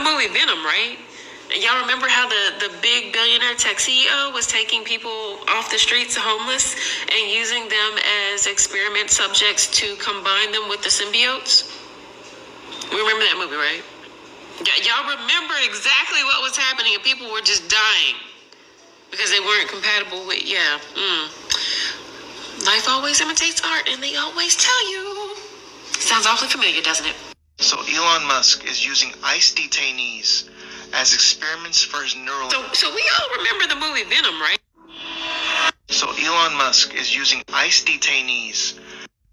movie Venom, right? Y'all remember how the big billionaire tech CEO was taking people off the streets, homeless, and using them as experiment subjects to combine them with the symbiotes? We remember that movie, right? Y'all remember exactly what was happening, and people were just dying because they weren't compatible with, Life always imitates art, and they always tell you. Sounds awfully familiar, doesn't it? So Elon Musk is using ICE detainees as experiments for his neural... So we all remember the movie Venom, right? So Elon Musk is using ICE detainees.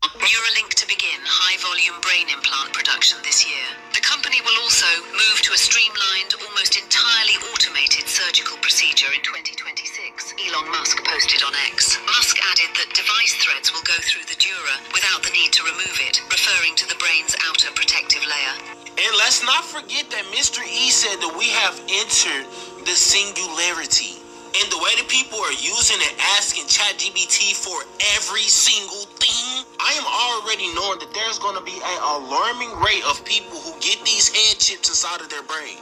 Neuralink to begin high-volume brain implant production this year. The company will also move to a streamlined, almost entirely automated surgical procedure in 2026, Elon Musk posted on X. Musk added that device threads will go through the dura without the need to remove it, referring to the brain's outer protective layer. And let's not forget that Mr. E said that we have entered the singularity. And the way that people are using and asking ChatGPT for every single thing, I am already knowing that there's going to be an alarming rate of people who get these head chips inside of their brain.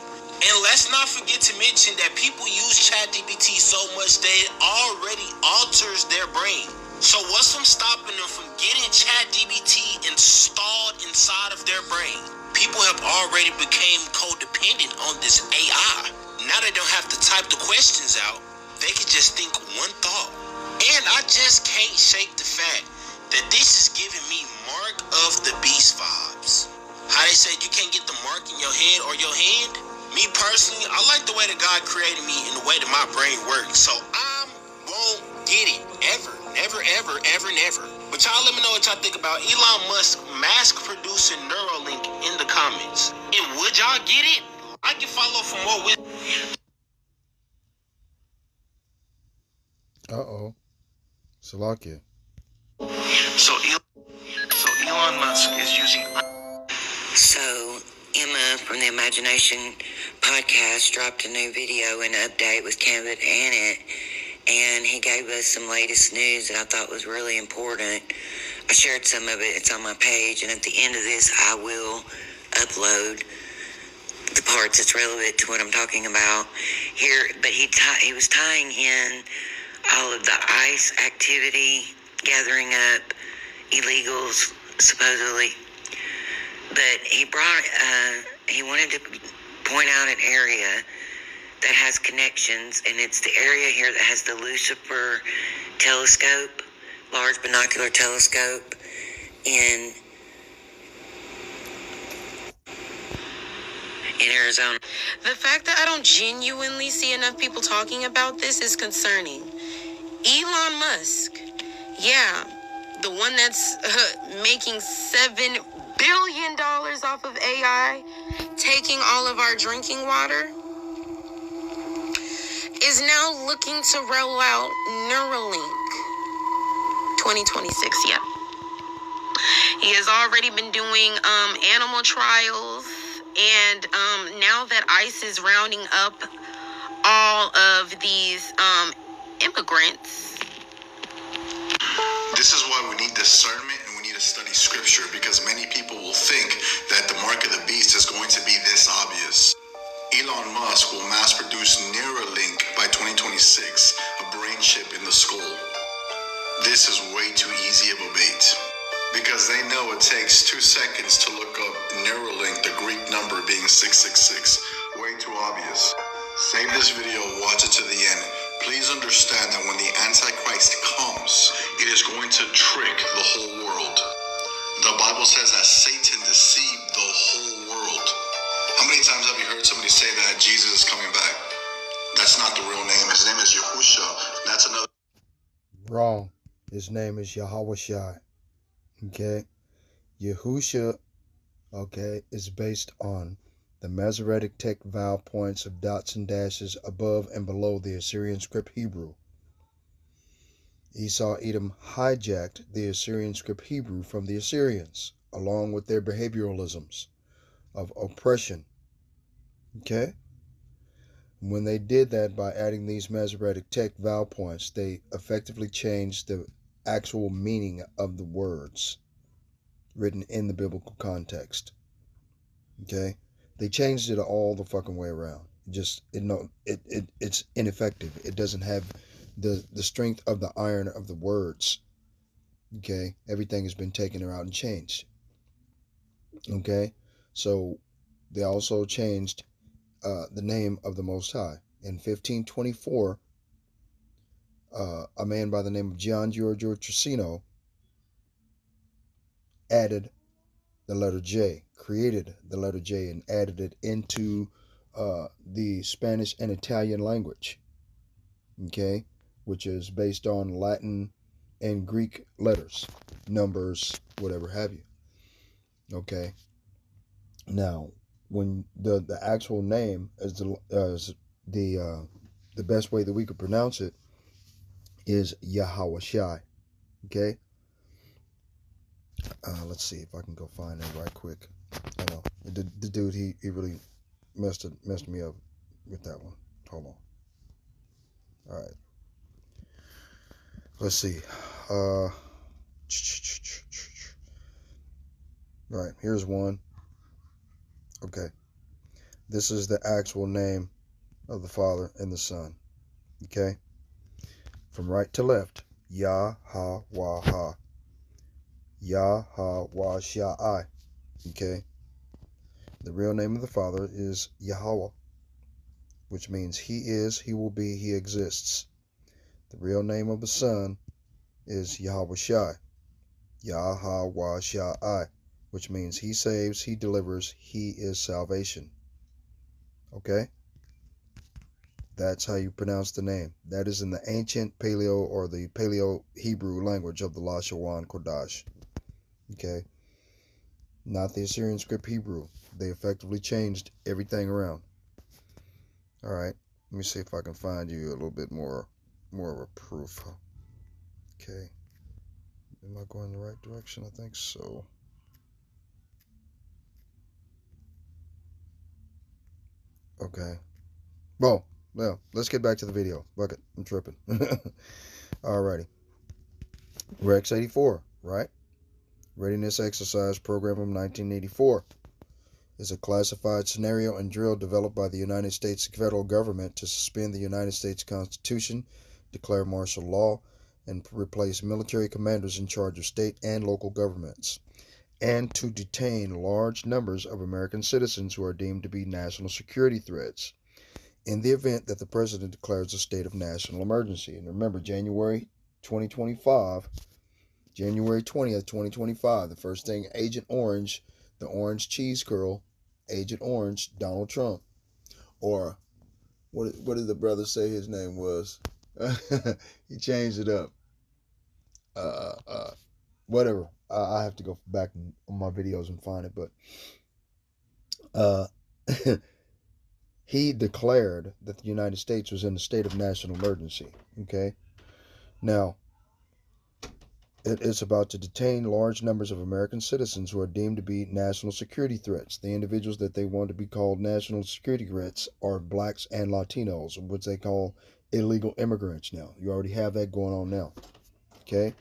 And let's not forget to mention that people use ChatGPT so much that it already alters their brain. So what's stopping them from getting ChatGPT installed inside of their brain? People have already become codependent on this AI. Now they don't have to type the questions out. They can just think one thought. And I just can't shake the fact that this is giving me Mark of the Beast vibes. How they said you can't get the mark in your head or your hand? Me personally, I like the way that God created me and the way that my brain works. So I won't get it. Ever. Never, ever, ever, never. But y'all let me know what y'all think about Elon Musk mass-producing Neuralink in the comments. And would y'all get it? Like and follow for more with... Salakia. So Elon Musk is using... So, Emma from the Imagination podcast dropped a new video and update with Canva in it, and he gave us some latest news that I thought was really important. I shared some of it. It's on my page, and at the end of this, I will upload the parts that's relevant to what I'm talking about here. But he was tying in all of the ICE activity, gathering up illegals, supposedly. But he wanted to point out an area that has connections, and it's the area here that has the Lucifer telescope, large binocular telescope in Arizona. The fact that I don't genuinely see enough people talking about this is concerning. Elon Musk, the one that's making $7 billion off of AI, taking all of our drinking water, is now looking to roll out Neuralink 2026. He has already been doing animal trials, and now that ICE is rounding up all of these immigrants. This is why we need discernment and we need to study scripture, because many people will think that the mark of the beast is going to be this obvious. Elon Musk will mass produce Neuralink by 2026, a brain chip in the skull. This is way too easy of a bait, because they know it takes 2 seconds to look up Neuralink, the Greek number being 666. Way too obvious. Save this video, watch it to the end. Please understand that when the Antichrist comes, it is going to trick the whole world. The Bible says that Satan deceived the whole world. How many times have you heard somebody say that Jesus is coming back? That's not the real name. His name is Yahusha. That's another... Wrong. His name is Yahweh Shai. Okay? Yahusha, is based on the Masoretic text vowel points of dots and dashes above and below the Assyrian script Hebrew. Esau Edom hijacked the Assyrian script Hebrew from the Assyrians, along with their behavioralisms of oppression. Okay? When they did that by adding these Masoretic text vowel points, they effectively changed the actual meaning of the words written in the biblical context. Okay? They changed it all the fucking way around. It's ineffective. It doesn't have the strength of the iron of the words. Okay, everything has been taken out and changed. Okay, so they also changed the name of the Most High. In 1524, a man by the name of Gian Giorgio Trissino added the letter J, created the letter J, and added it into the Spanish and Italian language. Okay, which is based on Latin and Greek letters, numbers, whatever have you. Okay. Now, when the actual name is the best way that we could pronounce it is Yahweh Shai. Okay. Let's see if I can go find it right quick. Hold on. The dude he really messed me up with that one. Hold on. All right. Let's see. Right, here's one. Okay. This is the actual name of the Father and the Son. Okay? From right to left. Yah-ha-wah-ha. Yah-ha-wah-shai. Okay? The real name of the Father is Yahweh, which means He is, He will be, He exists. The real name of the Son is Yahweh Shai. Yah-ha-wah-shai, which means He saves, He delivers, He is salvation. Okay? That's how you pronounce the name. That is in the ancient Paleo or the Paleo Hebrew language of the Lashawan Kodash. Okay? Not the Assyrian script Hebrew. They effectively changed everything around. Alright. Let me see if I can find you a little bit more of a proof. Okay. Am I going the right direction? I think so. Okay. Well, let's get back to the video. Fuck it. I'm tripping. Alrighty. Rex 84, right? Readiness Exercise Program of 1984 is a classified scenario and drill developed by the United States federal government to suspend the United States Constitution, declare martial law, and replace military commanders in charge of state and local governments, and to detain large numbers of American citizens who are deemed to be national security threats in the event that the president declares a state of national emergency. And remember, January 20th, 2025, the first thing Agent Orange, the orange cheese curl, Agent Orange, Donald Trump, or what did the brother say his name was? He changed it up. Whatever. I have to go back on my videos and find it, but he declared that the United States was in a state of national emergency. Okay, now it is about to detain large numbers of American citizens who are deemed to be national security threats. The individuals that they want to be called national security threats are blacks and Latinos, which they call illegal immigrants now. You already have that going on now. Okay?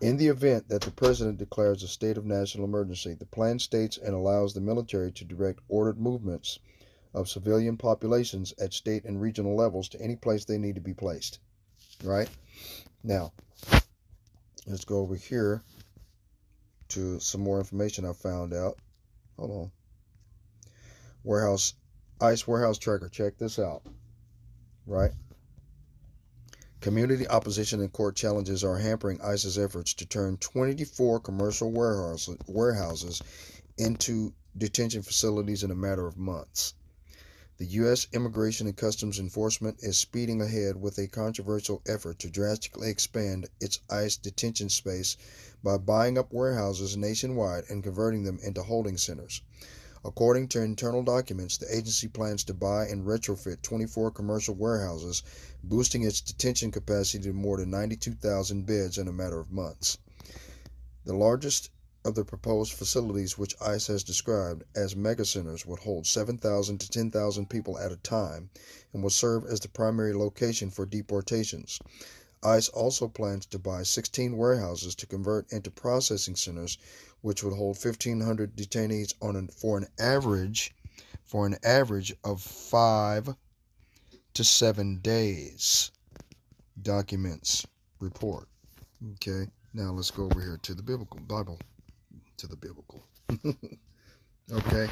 In the event that the president declares a state of national emergency, the plan states and allows the military to direct ordered movements of civilian populations at state and regional levels to any place they need to be placed. Right? Now, let's go over here to some more information I found out. Hold on. ICE warehouse tracker. Check this out. Right? Community opposition and court challenges are hampering ICE's efforts to turn 24 commercial warehouses into detention facilities in a matter of months. The U.S. Immigration and Customs Enforcement is speeding ahead with a controversial effort to drastically expand its ICE detention space by buying up warehouses nationwide and converting them into holding centers. According to internal documents, the agency plans to buy and retrofit 24 commercial warehouses, boosting its detention capacity to more than 92,000 beds in a matter of months. The largest of the proposed facilities, which ICE has described as megacenters, would hold 7,000 to 10,000 people at a time and will serve as the primary location for deportations. ICE also plans to buy 16 warehouses to convert into processing centers, which would hold 1,500 detainees for an average for an average of 5 to 7 days. Documents report. Okay, now let's go over here to the Bible. To the biblical. Okay,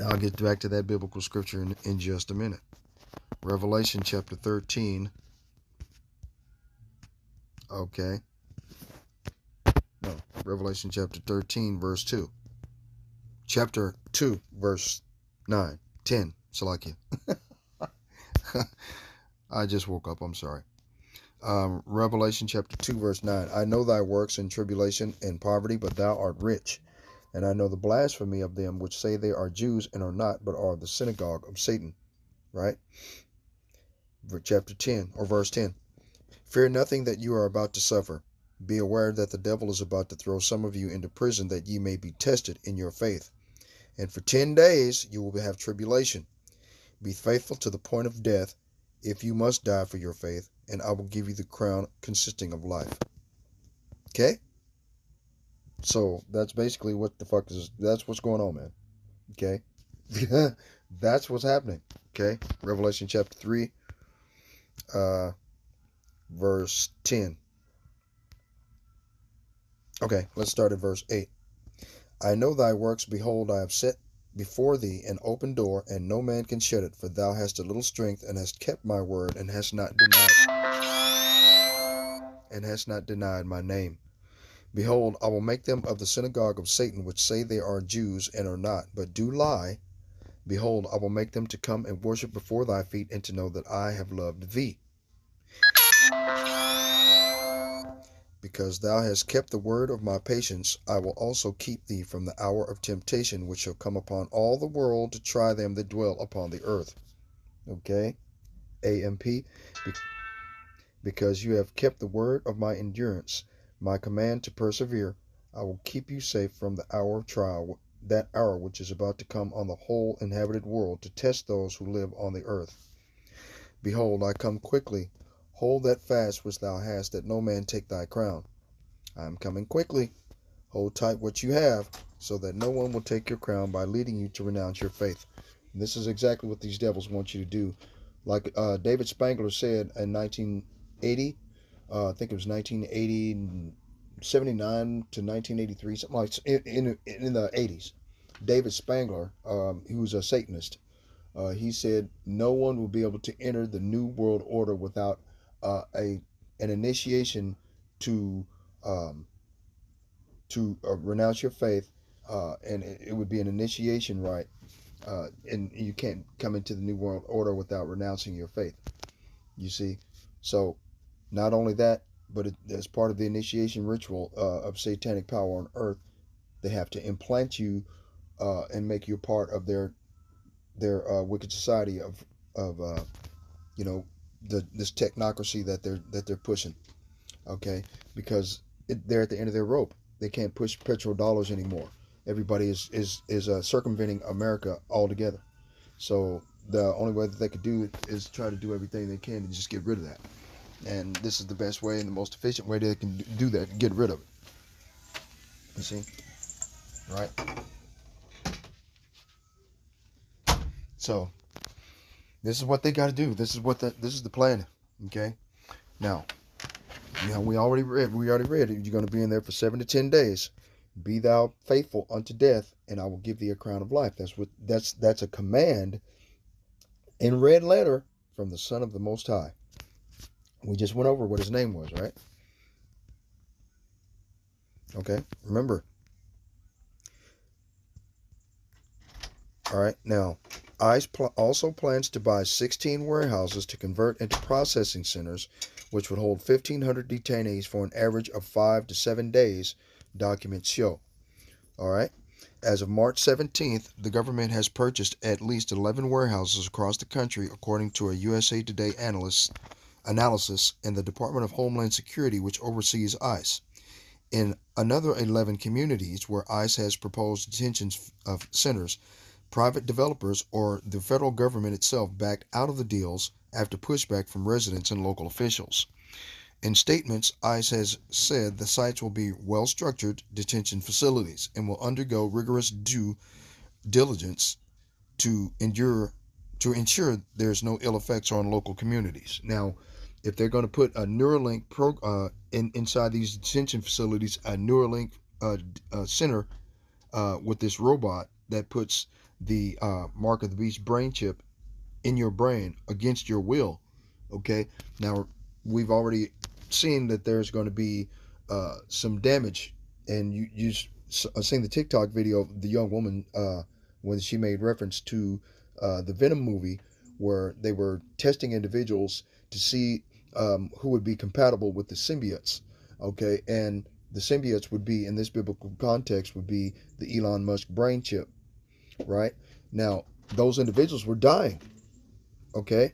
I'll get back to that biblical scripture in just a minute. Revelation chapter 13. Okay. No, Revelation chapter 13, verse 2. Chapter 2, verse 9, 10. Salakia. I just woke up, I'm sorry. Revelation chapter 2, verse 9. I know thy works in tribulation and poverty, but thou art rich. And I know the blasphemy of them which say they are Jews and are not, but are the synagogue of Satan. Right? Chapter 10, or verse 10. Fear nothing that you are about to suffer. Be aware that the devil is about to throw some of you into prison, that ye may be tested in your faith. And for 10 days you will have tribulation. Be faithful to the point of death, if you must die for your faith, and I will give you the crown consisting of life. Okay? So that's basically that's what's going on, man. Okay? That's what's happening. Okay? Revelation chapter 3, verse 10. Okay, let's start at verse 8. I know thy works, behold, I have set before thee an open door, and no man can shut it, for thou hast a little strength, and hast kept my word, and hast not denied my name. Behold, I will make them of the synagogue of Satan, which say they are Jews and are not, but do lie. Behold, I will make them to come and worship before thy feet, and to know that I have loved thee. Because thou hast kept the word of my patience, I will also keep thee from the hour of temptation, which shall come upon all the world to try them that dwell upon the earth. Okay? AMP. Because you have kept the word of my endurance, my command to persevere, I will keep you safe from the hour of trial, that hour which is about to come on the whole inhabited world, to test those who live on the earth. Behold, I come quickly. Hold that fast which thou hast, that no man take thy crown. I am coming quickly. Hold tight what you have, so that no one will take your crown by leading you to renounce your faith. And this is exactly what these devils want you to do. Like David Spangler said in 1980, I think it was 1980, 79 to 1983, something like in the 80s. David Spangler, he was a Satanist. He said no one will be able to enter the New World Order without an initiation to renounce your faith, and it would be an initiation rite, and you can't come into the New World Order without renouncing your faith. You see, so not only that, but as part of the initiation ritual of satanic power on earth, they have to implant you and make you a part of their wicked society of this technocracy that they're pushing. Okay, because they're at the end of their rope. They can't push petrodollars anymore. Everybody is circumventing America altogether. So the only way that they could do it is try to do everything they can to just get rid of that. And this is the best way and the most efficient way they can do that, get rid of it. You see? Right? So this is what they got to do. This is the plan. Okay? Now, we already read you're going to be in there for 7 to 10 days. Be thou faithful unto death, and I will give thee a crown of life. That's a command in red letter from the Son of the Most High. We just went over what his name was, right? Okay, remember. All right, now, I.C.E. also plans to buy 16 warehouses to convert into processing centers, which would hold 1,500 detainees for an average of 5 to 7 days, documents show. All right. As of March 17th, the government has purchased at least 11 warehouses across the country, according to a USA Today analysis in the Department of Homeland Security, which oversees ICE. In another 11 communities where ICE has proposed detention centers, private developers or the federal government itself backed out of the deals after pushback from residents and local officials. In statements, ICE has said the sites will be well-structured detention facilities and will undergo rigorous due diligence to ensure there's no ill effects on local communities. Now, if they're going to put a Neuralink inside these detention facilities, a Neuralink center with this robot that puts the mark of the beast brain chip in your brain against your will. Okay, now we've already seen that there's going to be some damage, and you seen the TikTok video of the young woman when she made reference to the Venom movie, where they were testing individuals to see who would be compatible with the symbiotes. Okay, and the symbiotes would be, in this biblical context, would be the Elon Musk brain chip. Right now, those individuals were dying. Okay,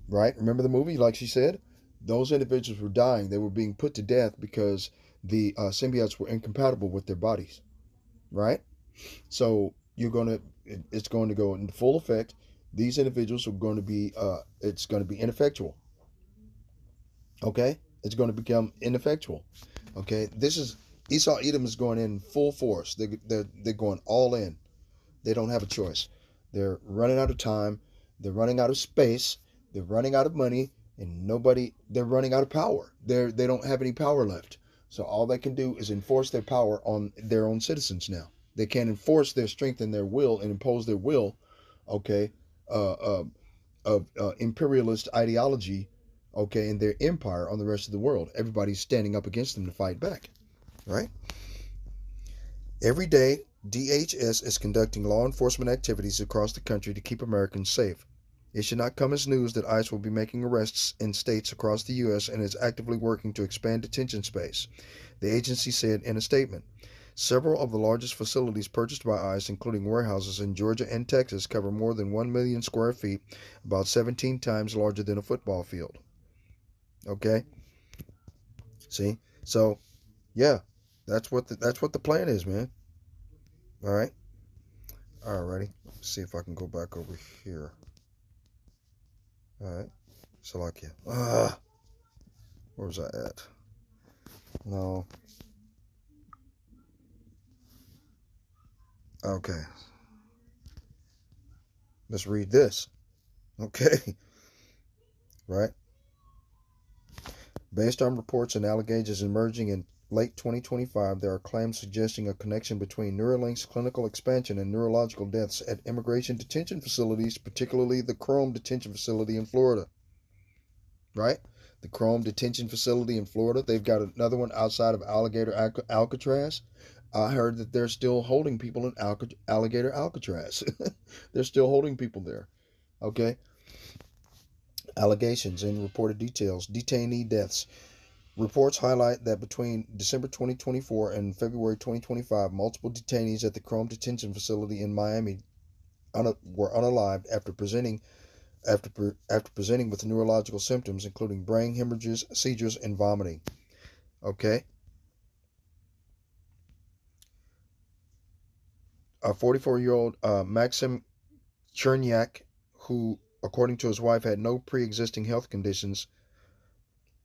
right? Remember the movie, like she said? Those individuals were dying. They were being put to death because the symbiotes were incompatible with their bodies, right? So it's going to go into full effect. These individuals are going to be, it's going to be ineffectual. Okay? It's going to become ineffectual. Okay? This is, Esau Edom is going in full force. They're going all in. They don't have a choice. They're running out of time. They're running out of space. They're running out of money, and they're running out of power. They don't have any power left. So all they can do is enforce their power on their own citizens now. They can't enforce their strength and their will and impose their will, okay, of imperialist ideology, okay, and their empire on the rest of the world. Everybody's standing up against them to fight back, right? Every day, DHS is conducting law enforcement activities across the country to keep Americans safe. It should not come as news that ICE will be making arrests in states across the U.S. and is actively working to expand detention space, the agency said in a statement. Several of the largest facilities purchased by ICE, including warehouses in Georgia and Texas, cover more than 1 million square feet, about 17 times larger than a football field. Okay? See? So, yeah, that's what the plan is, man. All right? Alrighty. Let's see if I can go back over here. Alright. Salakia. Where was I at? No. Okay. Let's read this. Okay. Right? Based on reports and allegations emerging in late 2025, there are claims suggesting a connection between Neuralink's clinical expansion and neurological deaths at immigration detention facilities, particularly the Chrome detention facility in Florida. Right? The Chrome detention facility in Florida. They've got another one outside of Alcatraz. I heard that they're still holding people in Alligator Alcatraz. They're still holding people there. Okay? Allegations and reported details. Detainee deaths. Reports highlight that between December 2024 and February 2025, multiple detainees at the Chrome detention facility in Miami were unalived after presenting with neurological symptoms, including brain hemorrhages, seizures, and vomiting. Okay? A 44-year-old Maxim Cherniak, who, according to his wife, had no pre-existing health conditions,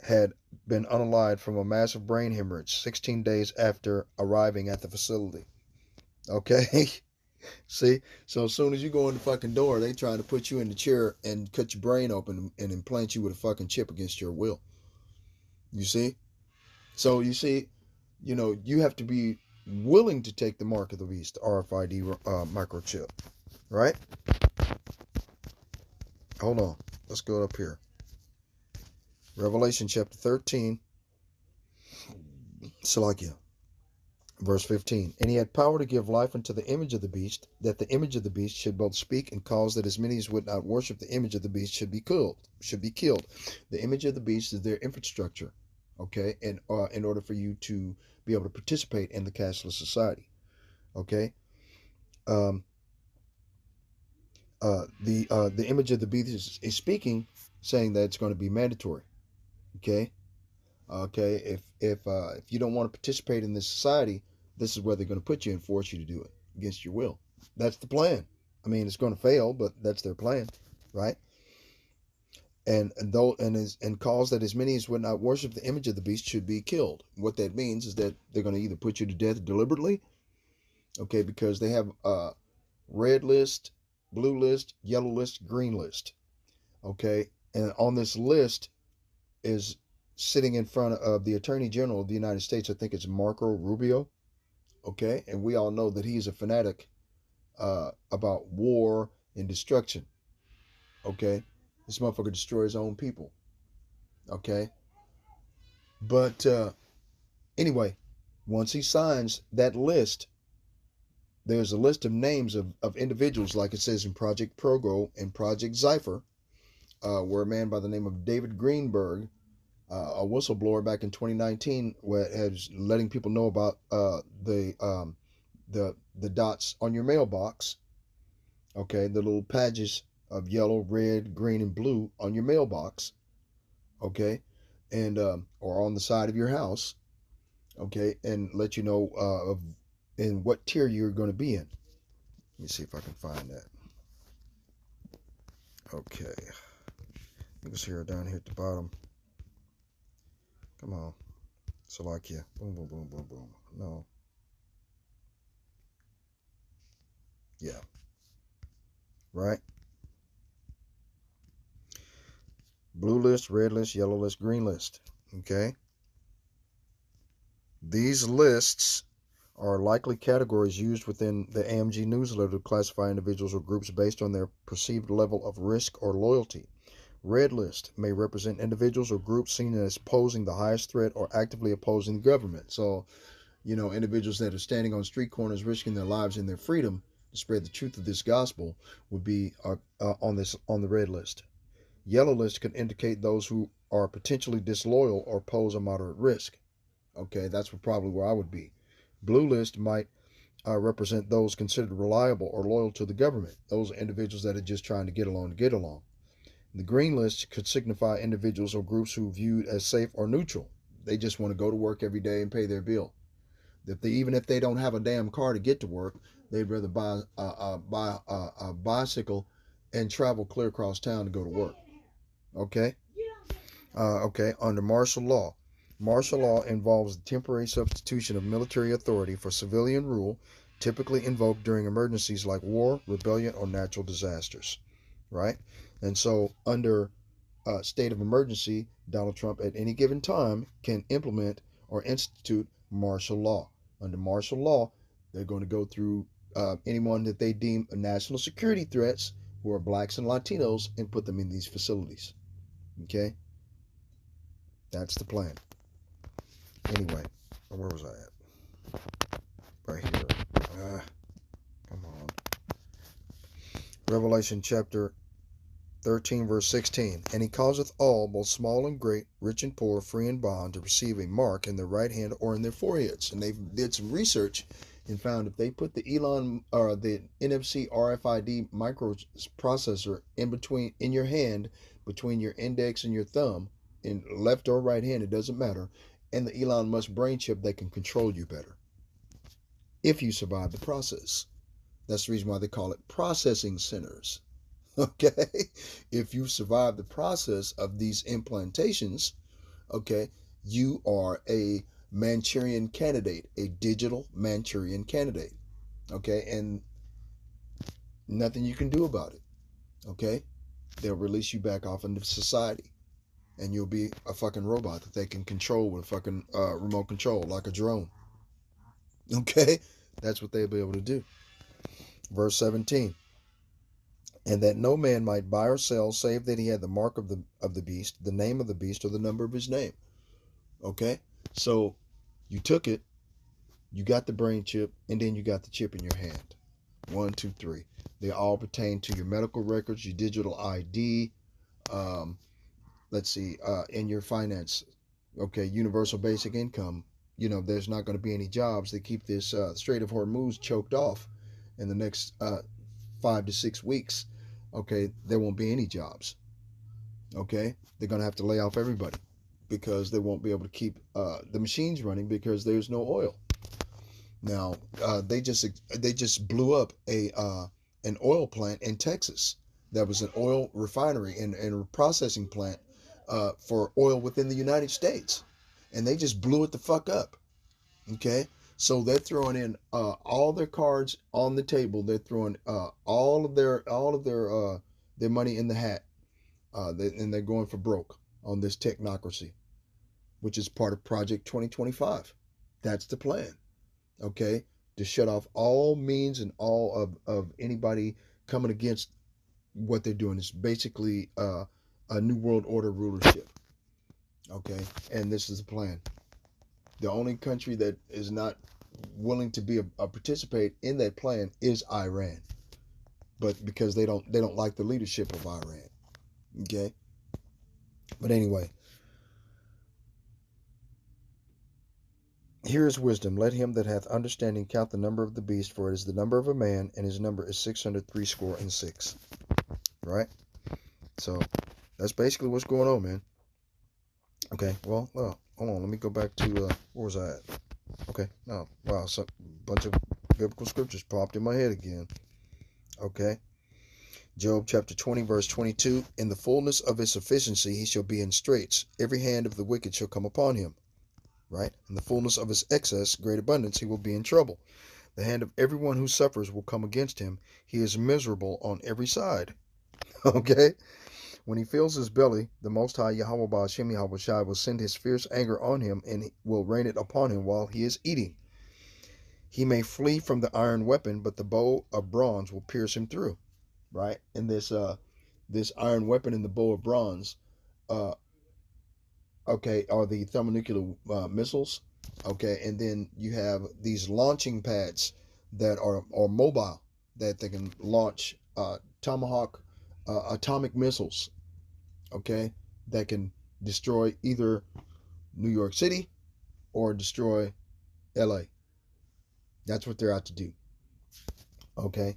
had been unalived from a massive brain hemorrhage 16 days after arriving at the facility. Okay? See? So as soon as you go in the fucking door, they trying to put you in the chair and cut your brain open and implant you with a fucking chip against your will. You see? So you see, you have to be willing to take the mark of the beast, RFID microchip. Right? Hold on. Let's go up here. Revelation chapter 13. Salakia. Verse 15. And he had power to give life unto the image of the beast, that the image of the beast should both speak and cause that as many as would not worship the image of the beast should be killed. The image of the beast is their infrastructure. Okay? And in order for you to be able to participate in the cashless society. Okay? The image of the beast is speaking, saying that it's going to be mandatory. Okay? Okay, if you don't want to participate in this society, this is where they're going to put you and force you to do it against your will. That's the plan. I mean, it's going to fail, but that's their plan, right? And cause that as many as would not worship the image of the beast should be killed. What that means is that they're going to either put you to death deliberately, okay, because they have red list, blue list, yellow list, green list. Okay, and on this list is sitting in front of the Attorney General of the United States. I think it's Marco Rubio. Okay, and we all know that he's a fanatic about war and destruction. Okay, this motherfucker destroys his own people. Okay, but anyway, once he signs that list, there's a list of names of individuals, like it says in Project Progo and Project Zypher, where a man by the name of David Greenberg, a whistleblower back in 2019, was letting people know about the dots on your mailbox. Okay, the little patches of yellow, red, green, and blue on your mailbox. Okay, and or on the side of your house. Okay, and let you know in what tier you're going to be in. Let me see if I can find that. Okay, you can see her down here at the bottom. Come on, Salakia. Boom, boom, boom, boom, boom. No. Yeah. Right. Blue list, red list, yellow list, green list. Okay. These lists are likely categories used within the AMG newsletter to classify individuals or groups based on their perceived level of risk or loyalty. Red list may represent individuals or groups seen as posing the highest threat or actively opposing the government. So, individuals that are standing on street corners risking their lives and their freedom to spread the truth of this gospel would be on the red list. Yellow list could indicate those who are potentially disloyal or pose a moderate risk. Okay, that's probably where I would be. Blue list might represent those considered reliable or loyal to the government. Those are individuals that are just trying to get along to get along. The green list could signify individuals or groups who are viewed as safe or neutral. They just want to go to work every day and pay their bill. Even if they don't have a damn car to get to work, they'd rather buy a bicycle and travel clear across town to go to work. Okay? Okay, under martial law. Martial law involves the temporary substitution of military authority for civilian rule, typically invoked during emergencies like war, rebellion, or natural disasters. Right? And so, under state of emergency, Donald Trump at any given time can implement or institute martial law. Under martial law, they're going to go through anyone that they deem national security threats, who are blacks and Latinos, and put them in these facilities. Okay? That's the plan. Anyway, where was I at? Right here. Come on. Revelation chapter 13, verse 16. And he causeth all, both small and great, rich and poor, free and bond, to receive a mark in their right hand or in their foreheads. And they did some research and found if they put the the NFC RFID microprocessor in your hand, between your index and your thumb, in left or right hand, it doesn't matter, and the Elon Musk brain chip, they can control you better if you survive the process. That's the reason why they call it processing centers. Okay, if you survive the process of these implantations, okay, you are a Manchurian candidate, a digital Manchurian candidate. Okay, and nothing you can do about it. Okay, they'll release you back off into society, and you'll be a fucking robot that they can control with fucking remote control, like a drone. Okay, that's what they'll be able to do. Verse 17. And that no man might buy or sell, save that he had the mark of the beast, the name of the beast, or the number of his name. Okay? So, you took it, you got the brain chip, and then you got the chip in your hand. 1, 2, 3. They all pertain to your medical records, your digital ID, let's see, in your finance. Okay, universal basic income. There's not going to be any jobs. They keep this Strait of Hormuz choked off in the next 5 to 6 weeks. Okay, there won't be any jobs. Okay, they're going to have to lay off everybody because they won't be able to keep the machines running because there's no oil. Now, they just blew up an oil plant in Texas. That was an oil refinery and a processing plant for oil within the United States. And they just blew it the fuck up. Okay, So they're throwing in all their cards on the table. They're throwing all of their money in the hat, and they're going for broke on this technocracy, which is part of Project 2025. That's the plan. Okay, to shut off all means and all of anybody coming against what they're doing. Is basically a new world order rulership. Okay, and this is the plan. The only country that is not willing to be a participate in that plan is Iran, but because they don't like the leadership of Iran. Okay, but anyway, here is wisdom. Let him that hath understanding count the number of the beast, for it is the number of a man, and his number is 666. Right? So that's basically what's going on, man. Okay, well, hold on. Let me go back to where was I at? Okay, no, wow, so bunch of biblical scriptures popped in my head again. Okay, Job chapter 20, verse 22. In the fullness of his sufficiency he shall be in straits. Every hand of the wicked shall come upon him. Right? In the fullness of his excess, great abundance, he will be in trouble. The hand of everyone who suffers will come against him. He is miserable on every side. Okay? When he fills his belly, the Most High Yahweh Ba'ashem Yahweh Shai will send his fierce anger on him and will rain it upon him while he is eating. He may flee from the iron weapon, but the bow of bronze will pierce him through. Right? And this iron weapon and the bow of bronze, okay, are the thermonuclear missiles. Okay, and then you have these launching pads that are mobile, that they can launch Tomahawk atomic missiles. Okay, that can destroy either New York City or destroy LA. That's what they're out to do. Okay.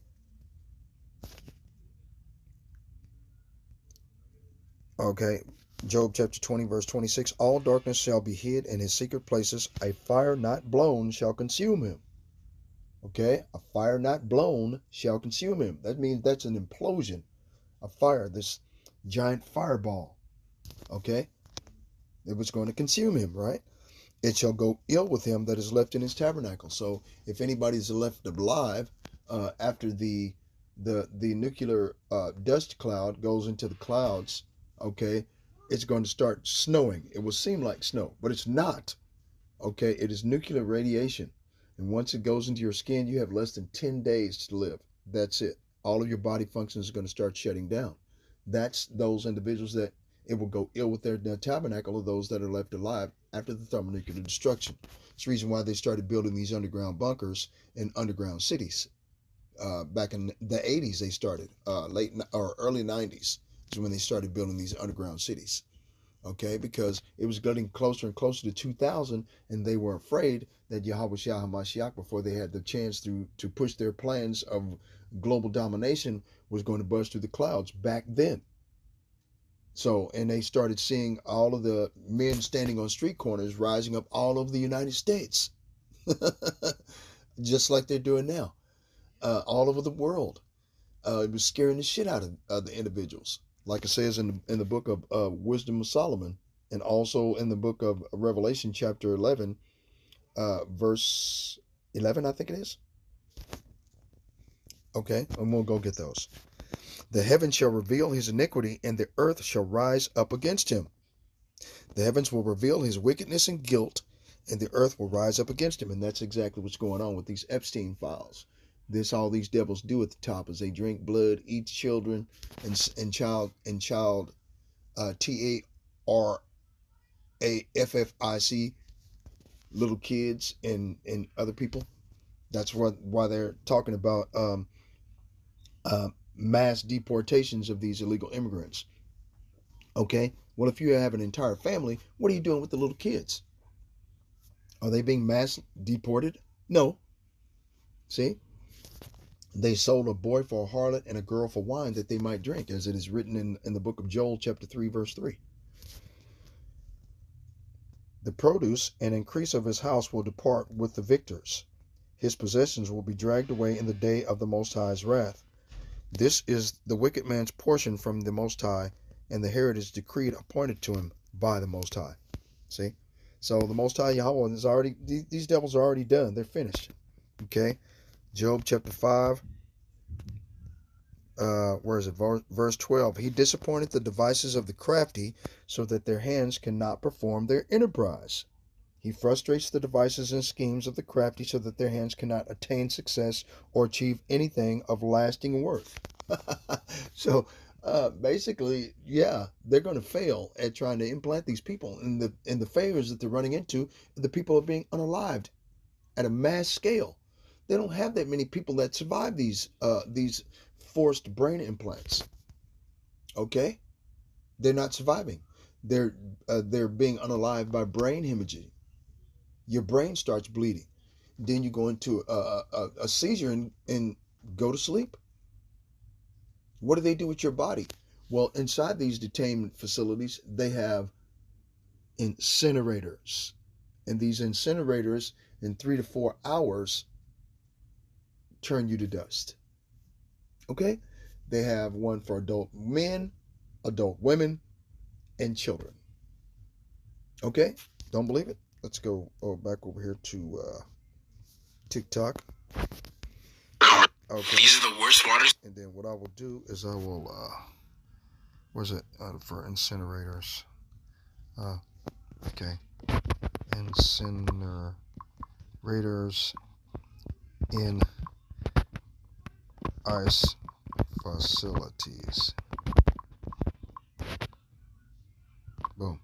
Okay. Job chapter 20, verse 26. All darkness shall be hid in his secret places. A fire not blown shall consume him. Okay. A fire not blown shall consume him. That means that's an implosion. A fire, this giant fireball. Okay. It was going to consume him, right? It shall go ill with him that is left in his tabernacle. So if anybody's left alive after the nuclear dust cloud goes into the clouds, okay, it's going to start snowing. It will seem like snow, but it's not. Okay, it is nuclear radiation. And once it goes into your skin, you have less than 10 days to live. That's it. All of your body functions are going to start shutting down. That's those individuals that it will go ill with their tabernacle, of those that are left alive after the thermonuclear destruction. It's the reason why they started building these underground bunkers in underground cities. Back in the 80s, they started. Late or early 90s is when they started building these underground cities. Okay, because it was getting closer and closer to 2000, and they were afraid that Yahweh Shah HaMashiach, before they had the chance to push their plans of global domination, was going to bust through the clouds back then. So, and they started seeing all of the men standing on street corners rising up all over the United States, just like they're doing now, all over the world. It was scaring the shit out of the individuals. Like it says in the book of Wisdom of Solomon, and also in the book of Revelation, chapter 11, verse 11, I think it is. Okay, and we'll go get those. The heavens shall reveal his iniquity, and the earth shall rise up against him. The heavens will reveal his wickedness and guilt, and the earth will rise up against him. And that's exactly what's going on with these Epstein files. This all these devils do at the top is they drink blood, eat children, and child TARAFFIC, little kids and other people. That's why they're talking about mass deportations of these illegal immigrants. Okay, well, if you have an entire family, what are you doing with the little kids? Are they being mass deported? No. See? They sold a boy for a harlot and a girl for wine that they might drink, as it is written in the book of Joel, chapter 3, verse 3. The produce and increase of his house will depart with the victors. His possessions will be dragged away in the day of the Most High's wrath. This is the wicked man's portion from the Most High, and the heritage decreed appointed to him by the Most High. See? So the Most High Yahweh is already, these devils are already done. They're finished. Okay? Job chapter 5, where is it? Verse 12. He disappointed the devices of the crafty so that their hands cannot perform their enterprise. He frustrates the devices and schemes of the crafty so that their hands cannot attain success or achieve anything of lasting worth. So basically, yeah, they're going to fail at trying to implant these people. And the failures that they're running into, the people are being unalived at a mass scale. They don't have that many people that survive these forced brain implants. Okay, they're not surviving. They're being unalived by brain hemorrhaging. Your brain starts bleeding. Then you go into a seizure and go to sleep. What do they do with your body? Well, inside these detainment facilities, they have incinerators. And these incinerators, in 3 to 4 hours, turn you to dust. Okay? They have one for adult men, adult women, and children. Okay? Don't believe it? Let's go back over here to TikTok. Okay. These are the worst waters. And then what I will do is I will, where's it for incinerators? Okay. Incinerators in ICE facilities. Boom.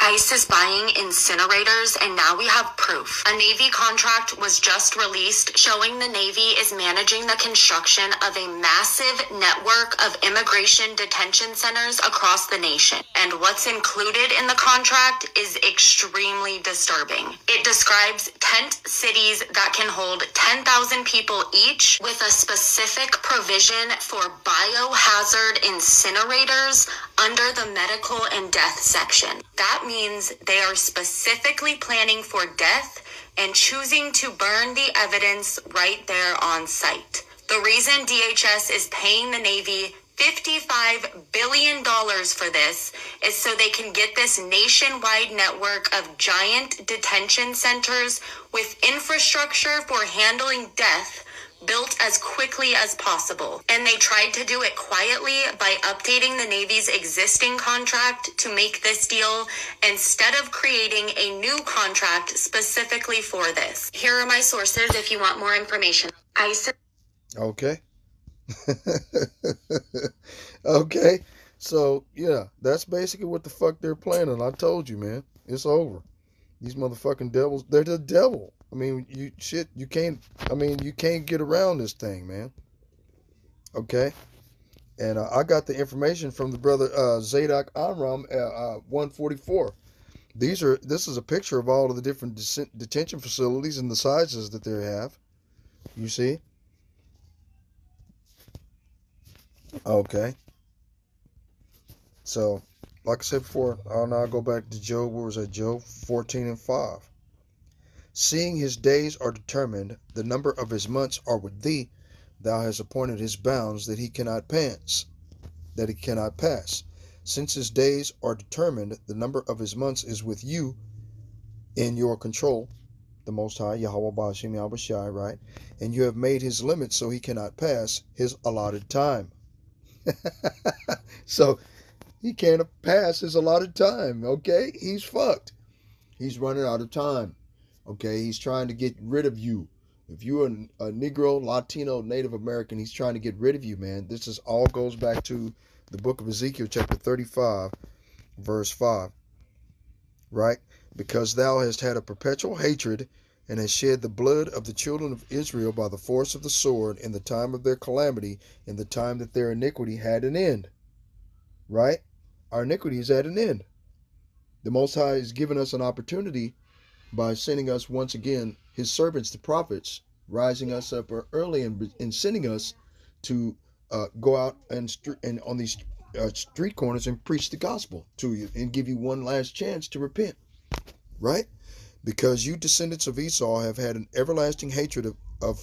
ICE is buying incinerators, and now we have proof. A Navy contract was just released showing the Navy is managing the construction of a massive network of immigration detention centers across the nation. And what's included in the contract is extremely disturbing. It describes tent cities that can hold 10,000 people each, with a specific provision for biohazard incinerators under the medical and death section. That means they are specifically planning for death and choosing to burn the evidence right there on site. The reason DHS is paying the Navy $55 billion for this is so they can get this nationwide network of giant detention centers with infrastructure for handling death built as quickly as possible. And they tried to do it quietly by updating the Navy's existing contract to make this deal instead of creating a new contract specifically for this. Here are my sources if you want more information. Okay. Okay. So, yeah, that's basically what the fuck they're planning. I told you, man. It's over. These motherfucking devils, they're the devil. I mean, you can't get around this thing, man. Okay? And I got the information from the brother Zadok Amram 144. This is a picture of all of the different detention facilities and the sizes that they have. You see? Okay. So, like I said before, I'll now go back to Job. Where was that? Job 14 and 5. Seeing his days are determined, the number of his months are with thee. Thou hast appointed his bounds that he cannot pass. Since his days are determined, the number of his months is with you, in your control, the Most High, Yahweh Bashim Yahweh Shai, right? And you have made his limits so he cannot pass his allotted time. So he can't pass his allotted time, okay? He's fucked. He's running out of time. Okay, he's trying to get rid of you. If you're a Negro, Latino, Native American, he's trying to get rid of you, man. This all goes back to the book of Ezekiel, chapter 35, verse 5. Right? Because thou hast had a perpetual hatred and hast shed the blood of the children of Israel by the force of the sword in the time of their calamity, in the time that their iniquity had an end. Right? Our iniquity is at an end. The Most High has given us an opportunity by sending us once again his servants, the prophets, rising us up early and sending us to go out and on these street corners and preach the gospel to you and give you one last chance to repent, right? Because you descendants of Esau have had an everlasting hatred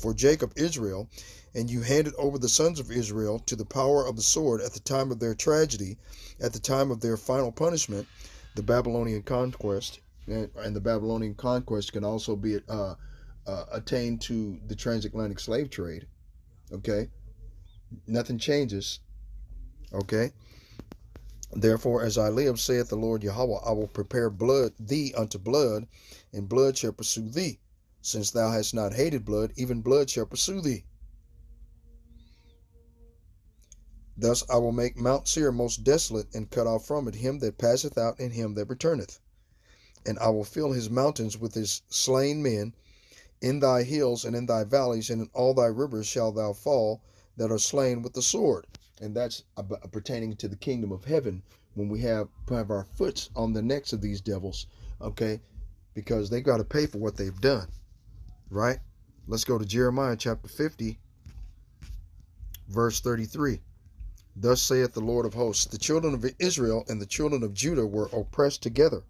for Jacob, Israel, and you handed over the sons of Israel to the power of the sword at the time of their tragedy, at the time of their final punishment, the Babylonian conquest, and the Babylonian conquest can also be attained to the transatlantic slave trade. Okay, nothing changes. Okay, therefore, as I live, saith the Lord Yahweh, I will prepare thee unto blood, and blood shall pursue thee. Since thou hast not hated blood, even blood shall pursue thee. Thus I will make Mount Seir most desolate, and cut off from it him that passeth out, and him that returneth. And I will fill his mountains with his slain men. In thy hills and in thy valleys and in all thy rivers shall thou fall that are slain with the sword. And that's pertaining to the kingdom of heaven, when we have our foots on the necks of these devils, okay? Because they got to pay for what they've done, right? Let's go to Jeremiah chapter 50, verse 33. Thus saith the Lord of hosts, the children of Israel and the children of Judah were oppressed together.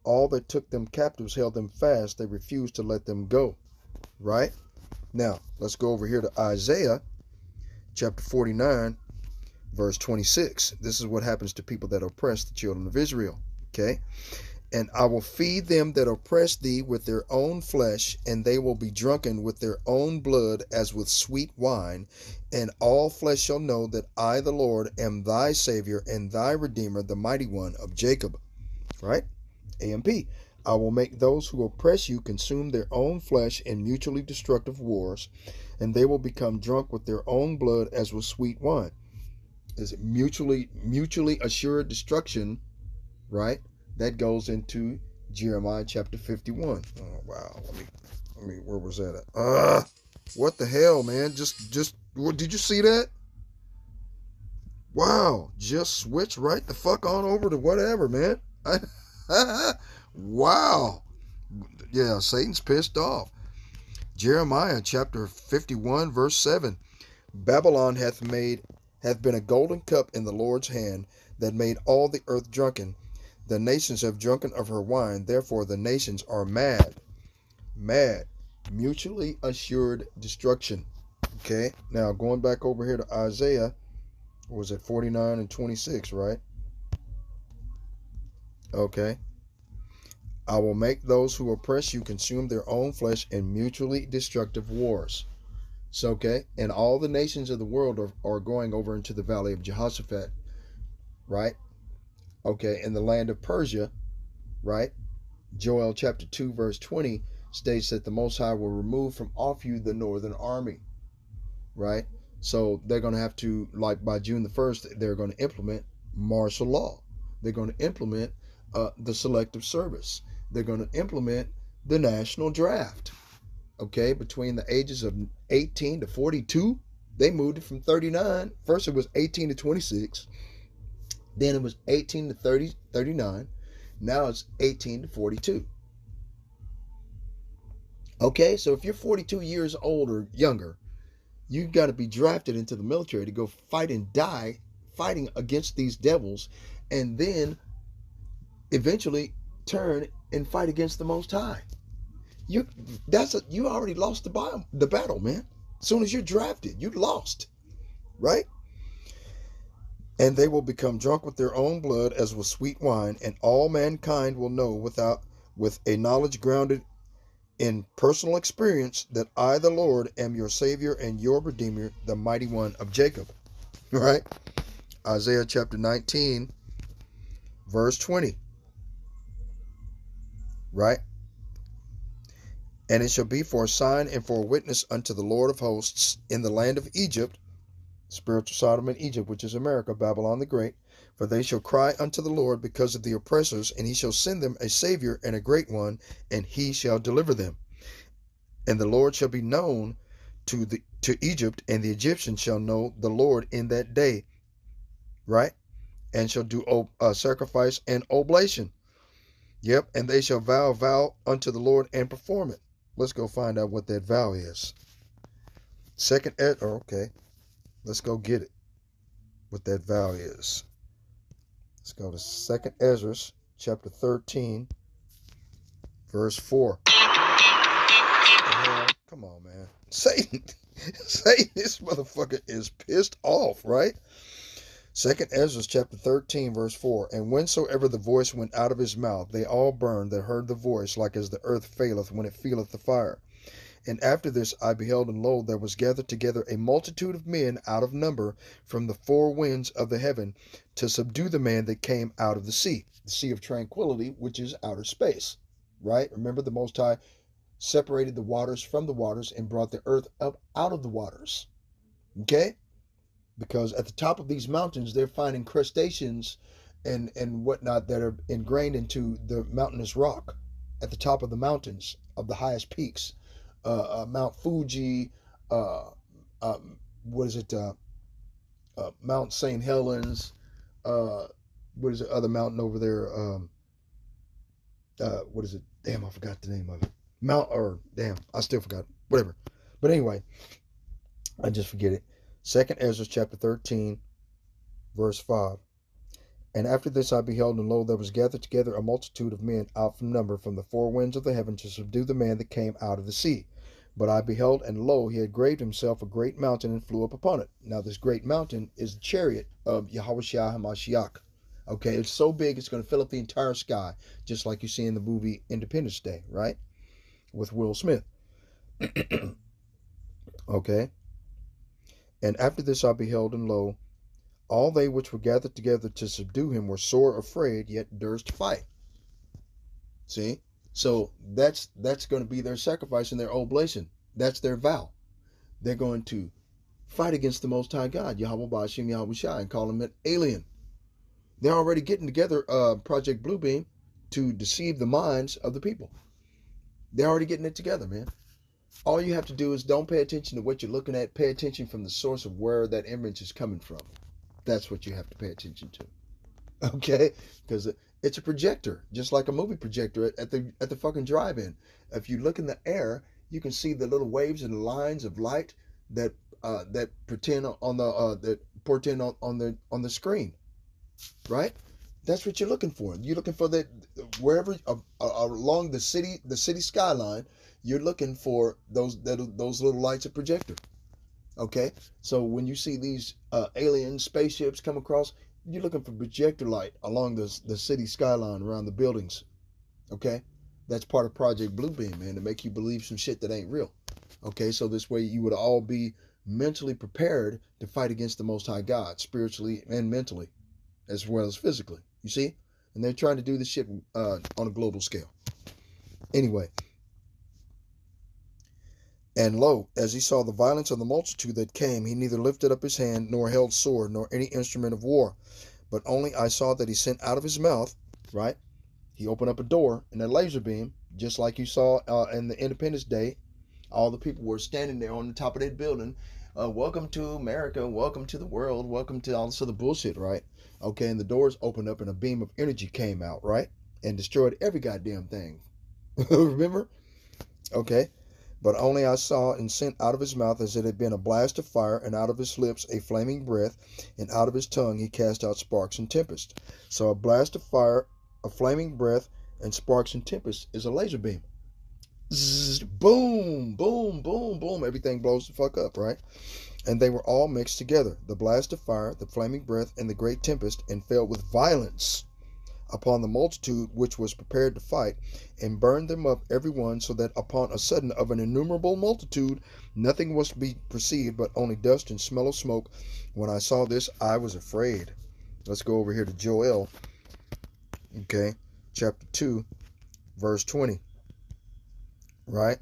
All that took them captives held them fast. They refused to let them go. Right? Now, let's go over here to Isaiah chapter 49, verse 26. This is what happens to people that oppress the children of Israel. Okay? And I will feed them that oppress thee with their own flesh, and they will be drunken with their own blood as with sweet wine. And all flesh shall know that I, the Lord, am thy Savior and thy Redeemer, the mighty one of Jacob. Right? AMP. I will make those who oppress you consume their own flesh in mutually destructive wars, and they will become drunk with their own blood as with sweet wine. Is it mutually assured destruction, right? That goes into Jeremiah chapter 51. Oh wow. Let me where was that at? What the hell, man? Just did you see that? Wow, just switch right the fuck on over to whatever, man. Wow. Yeah, Satan's pissed off. Jeremiah chapter 51, verse 7. Babylon hath been a golden cup in the Lord's hand, that made all the earth drunken. The nations have drunken of her wine, therefore the nations are mad. Mad. Mutually assured destruction. Okay, now going back over here to Isaiah, what was it, 49 and 26, right? Okay. I will make those who oppress you consume their own flesh in mutually destructive wars. So, okay, and all the nations of the world are going over into the valley of Jehoshaphat, right? Okay, in the land of Persia, right? Joel chapter 2, verse 20 states that the Most High will remove from off you the northern army, right? So they're going to have to, like by June the 1st, they're going to implement martial law. They're going to implement the selective service. They're going to implement the national draft. Okay, between the ages of 18 to 42, they moved it from 39. First it was 18 to 26. Then it was 18 to 39. Now it's 18 to 42. Okay, so if you're 42 years old or younger, you've got to be drafted into the military to go fight and die fighting against these devils, and then eventually turn and fight against the Most High. You already lost the battle, man. As soon as you're drafted, you lost, right? And they will become drunk with their own blood as with sweet wine, and all mankind will know with a knowledge grounded in personal experience that I, the Lord, am your Savior and your Redeemer, the mighty one of Jacob. Right? Isaiah chapter 19, verse 20. Right? And it shall be for a sign and for a witness unto the Lord of hosts in the land of Egypt, spiritual Sodom and Egypt, which is America, Babylon the Great, for they shall cry unto the Lord because of the oppressors, and he shall send them a Savior and a great one, and he shall deliver them. And the Lord shall be known to Egypt, and the Egyptians shall know the Lord in that day, right? And shall do sacrifice and oblation. Yep, and they shall vow unto the Lord and perform it. Let's go find out what that vow is. Okay. Let's go get it. What that vow is. Let's go to 2nd Ezra, chapter 13, verse 4. Come on, man. Satan, this motherfucker is pissed off, right? 2 Ezra chapter 13, verse 4. And whensoever the voice went out of his mouth, they all burned that heard the voice, like as the earth faileth when it feeleth the fire. And after this I beheld, and lo, there was gathered together a multitude of men out of number from the four winds of the heaven, to subdue the man that came out of the sea of tranquility, which is outer space. Right? Remember, the Most High separated the waters from the waters and brought the earth up out of the waters. Okay? Because at the top of these mountains, they're finding crustaceans and whatnot that are ingrained into the mountainous rock at the top of the mountains, of the highest peaks. Mount Fuji, Mount St. Helens, what is the other mountain over there? What is it? Damn, I forgot the name of it. I still forgot. Whatever. But anyway, I just forget it. 2 Ezra chapter 13, verse 5. And after this I beheld, and lo, there was gathered together a multitude of men out from number from the four winds of the heaven, to subdue the man that came out of the sea. But I beheld, and lo, he had graved himself a great mountain, and flew up upon it. Now this great mountain is the chariot of Yahushua HaMashiach. Okay, it's so big it's going to fill up the entire sky, just like you see in the movie Independence Day, right? With Will Smith. Okay. And after this I beheld, and lo, all they which were gathered together to subdue him were sore afraid, yet durst fight. See? So that's going to be their sacrifice and their oblation. That's their vow. They're going to fight against the Most High God, Yahweh Ba'ashem Yahushua, and call him an alien. They're already getting together Project Bluebeam to deceive the minds of the people. They're already getting it together, man. All you have to do is don't pay attention to what you're looking at. Pay attention from the source of where that image is coming from. That's what you have to pay attention to. Okay? Because it's a projector, just like a movie projector at the fucking drive-in. If you look in the air, you can see the little waves and lines of light that portend on the screen. Right? That's what you're looking for. You're looking for that wherever along the city skyline. You're looking for those little lights of projector. Okay, so when you see these alien spaceships come across, you're looking for projector light along the city skyline around the buildings. Okay, that's part of Project Bluebeam, man, to make you believe some shit that ain't real. Okay, so this way you would all be mentally prepared to fight against the Most High God, spiritually and mentally, as well as physically. You see, and they're trying to do this shit on a global scale. Anyway. And lo, as he saw the violence of the multitude that came, he neither lifted up his hand, nor held sword, nor any instrument of war. But only I saw that he sent out of his mouth, right? He opened up a door and a laser beam, just like you saw in the Independence Day. All the people were standing there on the top of that building. Welcome to America. Welcome to the world. Welcome to all this other bullshit, right? Okay, and the doors opened up and a beam of energy came out, right? And destroyed every goddamn thing. Remember? Okay. But only I saw and sent out of his mouth as it had been a blast of fire, and out of his lips a flaming breath, and out of his tongue he cast out sparks and tempest. So a blast of fire, a flaming breath, and sparks and tempest is a laser beam. Zzz, boom, boom, boom, boom. Everything blows the fuck up, right? And they were all mixed together, the blast of fire, the flaming breath, and the great tempest, and fell with violence upon the multitude which was prepared to fight, and burned them up every one, so that upon a sudden of an innumerable multitude nothing was to be perceived but only dust and smell of smoke. When I saw this, I was afraid. Let's go over here to Joel, okay, chapter 2, verse 20, right?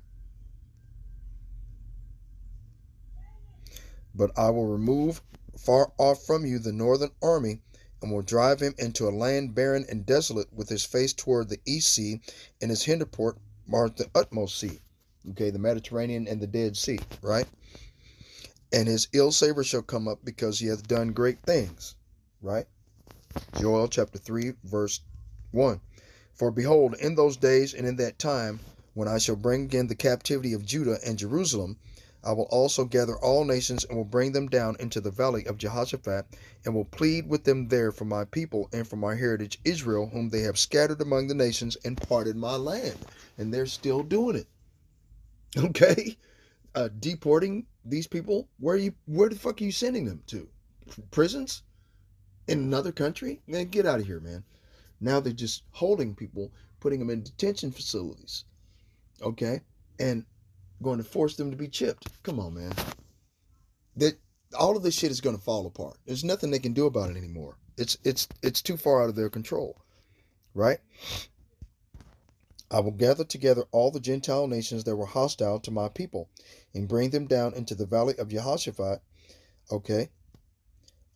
But I will remove far off from you the northern army, and will drive him into a land barren and desolate, with his face toward the I.C.E, and his hinder part marked the utmost sea. Okay, the Mediterranean and the Dead Sea, right? And his ill savor shall come up, because he hath done great things, right? Joel chapter 3, verse 1. For behold, in those days and in that time, when I shall bring again the captivity of Judah and Jerusalem, I will also gather all nations, and will bring them down into the valley of Jehoshaphat, and will plead with them there for my people and for my heritage Israel, whom they have scattered among the nations and parted my land. And they're still doing it. Okay? Deporting these people. Where the fuck are you sending them to? Prisons? in another country? Man, get out of here, man. Now they're just holding people, putting them in detention facilities, okay, and going to force them to be chipped. Come on, man. That all of this shit is going to fall apart. There's nothing they can do about it anymore. It's too far out of their control, right? I will gather together all the Gentile nations that were hostile to my people, and bring them down into the valley of Jehoshaphat. Okay,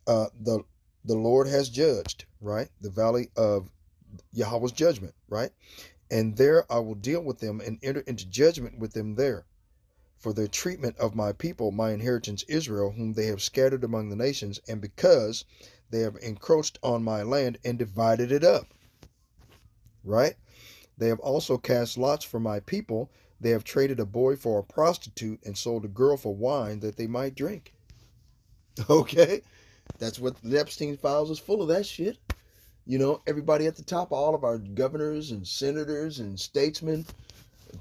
the Lord has judged, right? The valley of Yahweh's judgment, right? And there I will deal with them and enter into judgment with them there, for their treatment of my people, my inheritance Israel, whom they have scattered among the nations, and because they have encroached on my land and divided it up, right? They have also cast lots for my people. They have traded a boy for a prostitute and sold a girl for wine that they might drink. Okay? That's what the Epstein files is full of, that shit. You know, everybody at the top, all of our governors and senators and statesmen,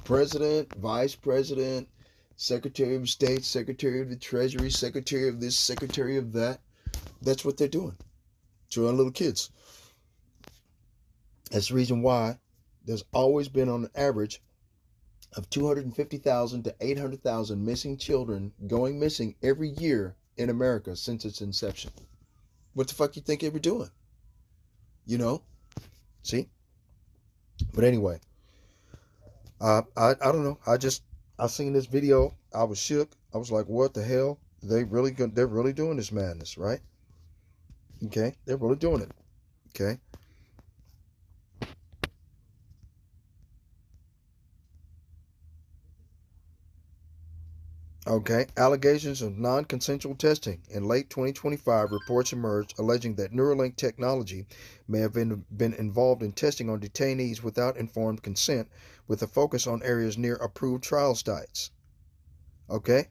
president, vice president, secretary of state, secretary of the treasury, secretary of this, secretary of that. That's what they're doing to our little kids. That's the reason why there's always been on an average of 250,000 to 800,000 missing children going missing every year in America since its inception. What the fuck you think they were doing? You know? See? But anyway, I don't know. I seen this video. I was shook. I was like, what the hell? They're really doing this madness, right? Okay? They're really doing it. Okay? Okay, allegations of non-consensual testing. In late 2025, reports emerged alleging that Neuralink technology may have been involved in testing on detainees without informed consent, with a focus on areas near approved trial sites. Okay?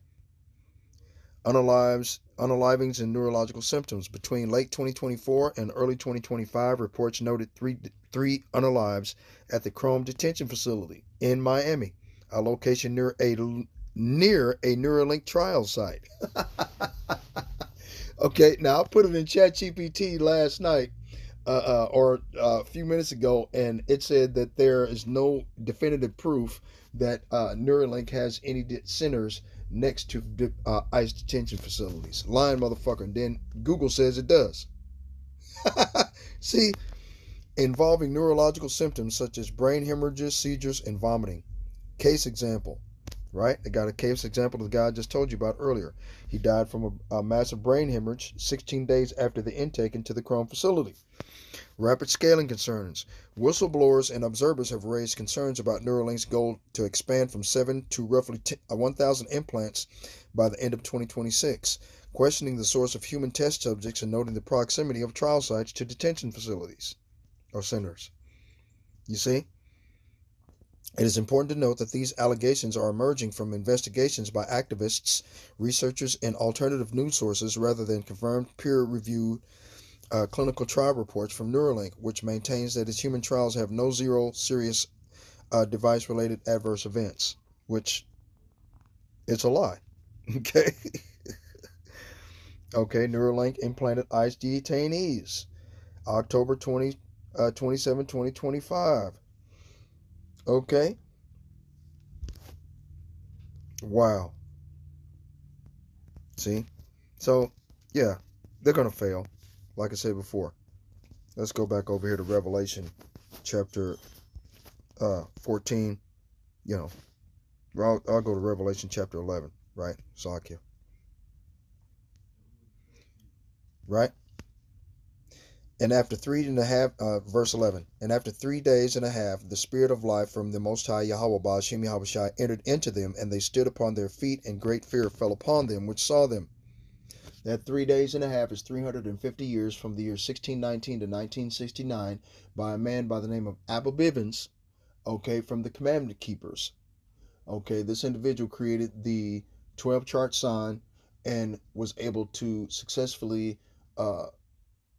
Unalivings and neurological symptoms. Between late 2024 and early 2025, reports noted three unalives at the Chrome Detention Facility in Miami, a location near a Neuralink trial site. Okay, now I put it in ChatGPT last night or a few minutes ago, and it said that there is no definitive proof that Neuralink has any centers next to ICE detention facilities. Lying motherfucker. And then Google says it does. See, involving neurological symptoms such as brain hemorrhages, seizures, and vomiting. Case example. Right? I got a case example of the guy I just told you about earlier. He died from a massive brain hemorrhage 16 days after the intake into the Chrome facility. Rapid scaling concerns. Whistleblowers and observers have raised concerns about Neuralink's goal to expand from 7 to roughly 1,000 implants by the end of 2026, questioning the source of human test subjects and noting the proximity of trial sites to detention facilities or centers. You see? It is important to note that these allegations are emerging from investigations by activists, researchers, and alternative news sources rather than confirmed peer-reviewed clinical trial reports from Neuralink, which maintains that its human trials have no serious device-related adverse events, which it's a lie. Okay? Okay, Neuralink implanted ICE detainees, October 27, 2025. Okay. Wow. See? So, yeah, they're going to fail. Like I said before. Let's go back over here to Revelation chapter 14. You know, I'll go to Revelation chapter 11, right? Sakya. Right? And after verse 11, and after 3 days and a half, the Spirit of life from the Most High Yahweh Ba'ashem Yahushai entered into them, and they stood upon their feet, and great fear fell upon them which saw them. That 3 days and a half is 350 years from the year 1619 to 1969 by a man by the name of Abba Bivens, okay, from the Commandment Keepers. Okay, this individual created the 12 chart sign and was able to successfully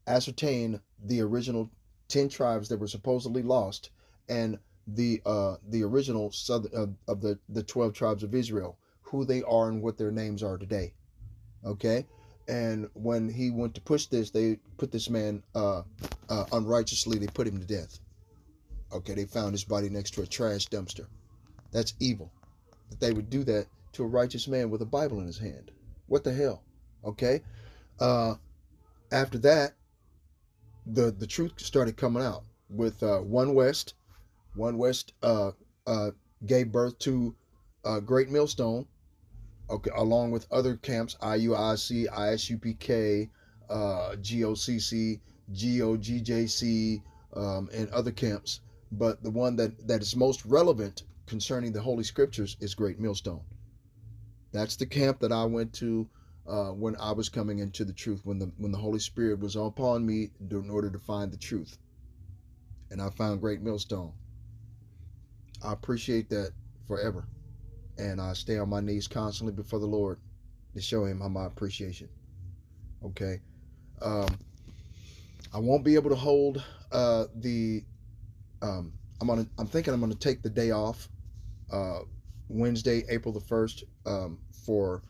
ascertain the original 10 tribes that were supposedly lost and the original of the 12 tribes of Israel, who they are and what their names are today. Okay, And when he went to push this, they put this man unrighteously. They put him to death. Okay, they found his body next to a trash dumpster. That's evil. That they would do that to a righteous man with a Bible in his hand. What the hell? Okay. After that, the truth started coming out with One West. One West gave birth to Great Millstone. Okay, along with other camps, I.C.E, ISUPK, GOCC, GOGJC, and other camps. But the one that is most relevant concerning the Holy Scriptures is Great Millstone. That's the camp that I went to when I was coming into the truth, when the Holy Spirit was upon me in order to find the truth. And I found Great Millstone. I appreciate that forever. And I stay on my knees constantly before the Lord to show him how my appreciation. Okay. I won't be able to hold I'm thinking I'm gonna take the day off Wednesday, April the 1st, for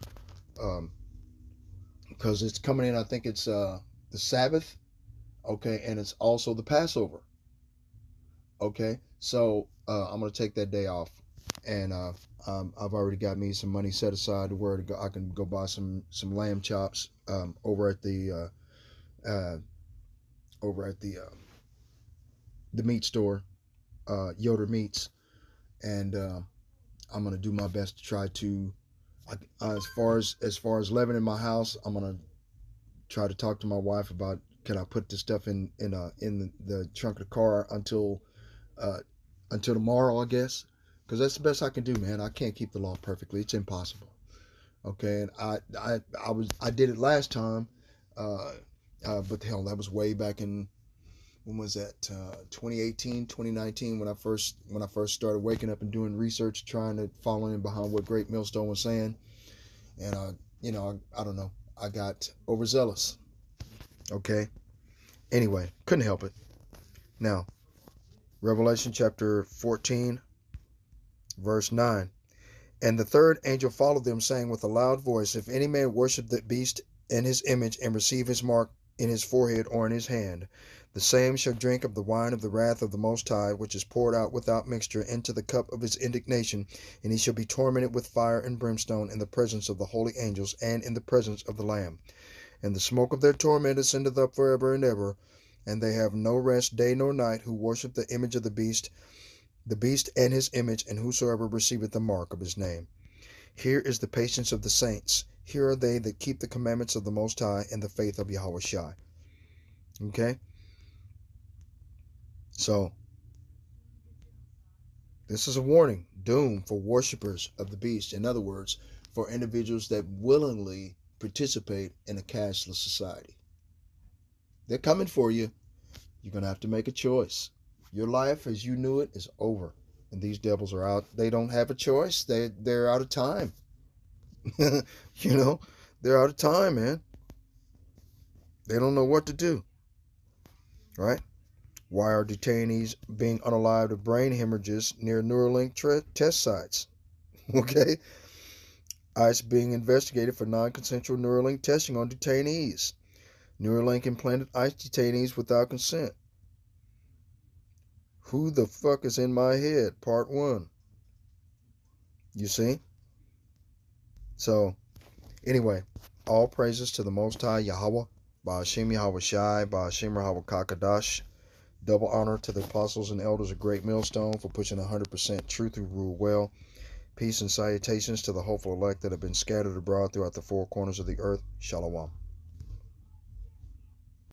because it's coming in, I think it's the Sabbath, okay, and it's also the Passover. Okay, so I'm gonna take that day off, and I've already got me some money set aside to where I can go buy some lamb chops over at the meat store, Yoder Meats, and I'm gonna do my best to try to, as far as living in my house, I'm gonna try to talk to my wife about, can I put this stuff in the trunk of the car until tomorrow, I guess, because that's the best I can do, man. I can't keep the law perfectly; it's impossible. Okay, and I did it last time, but hell, that was way back in, when was that? 2018, 2019, when I first started waking up and doing research, trying to follow in behind what Great Millstone was saying, and I don't know, I got overzealous. Okay. Anyway, couldn't help it. Now, Revelation chapter 14, verse 9. And the third angel followed them, saying with a loud voice, if any man worship the beast and his image, and receive his mark in his forehead or in his hand, the same shall drink of the wine of the wrath of the Most High, which is poured out without mixture into the cup of his indignation, and he shall be tormented with fire and brimstone in the presence of the holy angels and in the presence of the Lamb. And the smoke of their torment ascendeth up forever and ever, and they have no rest day nor night, who worship the image of the beast and his image, and whosoever receiveth the mark of his name. Here is the patience of the saints. Here are they that keep the commandments of the Most High and the faith of Yahweh Shai. Okay? So, this is a warning, doom for worshipers of the beast. In other words, for individuals that willingly participate in a cashless society. They're coming for you. You're going to have to make a choice. Your life as you knew it is over. And these devils are out. They don't have a choice. They're out of time. They're out of time, man. They don't know what to do. Right? Why are detainees being unalived of brain hemorrhages near Neuralink test sites? Okay? ICE being investigated for non-consensual Neuralink testing on detainees. Neuralink implanted ICE detainees without consent. Who the fuck is in my head? Part 1. You see? So, anyway, all praises to the Most High Yahweh, Ba'ashem Yahweh Shai, Ba'ashem Yahweh Kakadash. Double honor to the apostles and elders of Great Millstone for pushing 100% truth who rule well. Peace and salutations to the hopeful elect that have been scattered abroad throughout the four corners of the earth. Shalom.